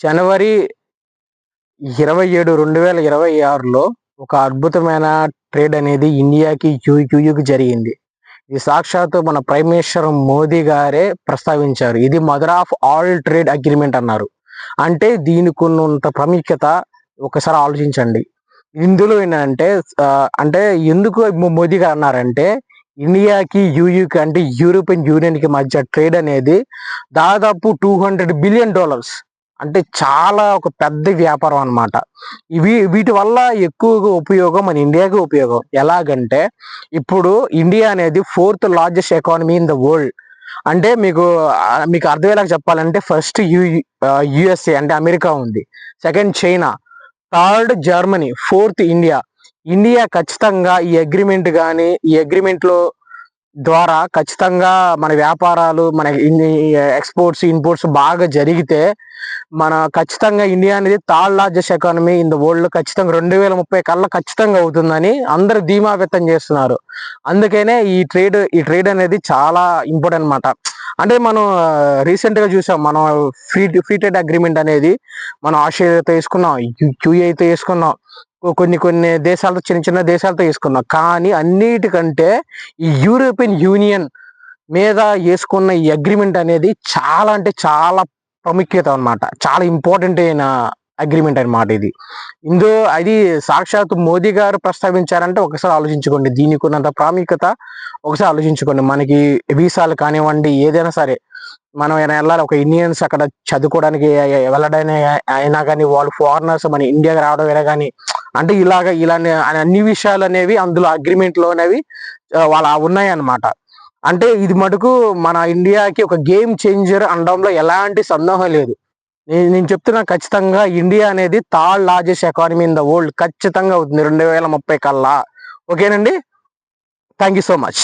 జనవరి 27, 2026లో ఒక అద్భుతమైన ట్రేడ్ అనేది ఇండియాకి యూయూకి జరిగింది. ఇది సాక్షాత్తు మన ప్రైమ్ మినిస్టర్ మోదీ గారే ప్రస్తావించారు. ఇది mother of all trade agreement అన్నారు. అంటే దీనికి ఉన్నంత ప్రాముఖ్యత ఒకసారి ఆలోచించండి. ఇందులో ఏంటంటే అంటే ఎందుకు మోదీ గారు అన్నారంటే ఇండియాకి యూయూకి అంటే యూరోపియన్ యూనియన్కి మధ్య ట్రేడ్ అనేది దాదాపు $200 బిలియన్, అంటే చాలా ఒక పెద్ద వ్యాపారం అన్నమాట. వీటి వల్ల ఎక్కువగా ఉపయోగం మన ఇండియాకి ఉపయోగం. ఎలాగంటే ఇప్పుడు ఇండియా అనేది 4th largest economy in the world. అంటే మీకు అర్థమయ్యేలాగా చెప్పాలంటే ఫస్ట్ యుఎస్ఏ అంటే అమెరికా ఉంది, second China, third Germany, fourth India. India ఖచ్చితంగా ఈ అగ్రిమెంట్లో ద్వారా ఖచ్చితంగా మన వ్యాపారాలు, మన ఎక్స్పోర్ట్స్ ఇంపోర్ట్స్ బాగా జరిగితే మన ఖచ్చితంగా ఇండియా అనేది third largest economy in the world ఖచ్చితంగా 2030 కల్లా ఖచ్చితంగా అవుతుందని అందరు ధీమా వ్యక్తం చేస్తున్నారు. అందుకనే ఈ ట్రేడ్ అనేది చాలా ఇంపార్టెంట్ అనమాట. అంటే మనం రీసెంట్గా చూసాం, మనం ఫ్రీ ట్రేడ్ అగ్రిమెంట్ అనేది మనం ఆస్ట్రేలియాతో వేసుకున్నాం, యూఏతో వేసుకున్నాం, కొన్ని దేశాలతో, చిన్న దేశాలతో వేసుకున్నాం. కానీ అన్నిటికంటే ఈ యూరోపియన్ యూనియన్ మీద వేసుకున్న ఈ అగ్రిమెంట్ అనేది చాలా అంటే చాలా ప్రాముఖ్యత అనమాట. చాలా ఇంపార్టెంట్ అయిన అగ్రిమెంట్ అనమాట ఇది. అది సాక్షాత్ మోదీ గారు ప్రస్తావించారంటే ఒకసారి ఆలోచించుకోండి. దీనికి ఉన్నంత ప్రాముఖ్యత ఒకసారి ఆలోచించుకోండి. మనకి వీసాలు కానివ్వండి, ఏదైనా సరే మనం వెళ్ళాలి, ఒక ఇండియన్స్ అక్కడ చదువుకోవడానికి వెళ్ళడానికి అయినా కానీ, వాళ్ళు ఫారినర్స్ మన ఇండియాకి రావడం అయినా కానీ, అంటే ఇలాంటి అన్ని విషయాలు అనేవి అందులో అగ్రిమెంట్లో అనేవి వాళ్ళ ఉన్నాయి అన్నమాట. అంటే ఇది మటుకు మన ఇండియాకి ఒక గేమ్ చేంజర్ అనడంలో ఎలాంటి సందేహం లేదు. నేను చెప్తున్నా, ఖచ్చితంగా ఇండియా అనేది third largest economy in the world ఖచ్చితంగా అవుతుంది 2030 కల్లా. ఓకేనండి, థ్యాంక్ యూ సో మచ్.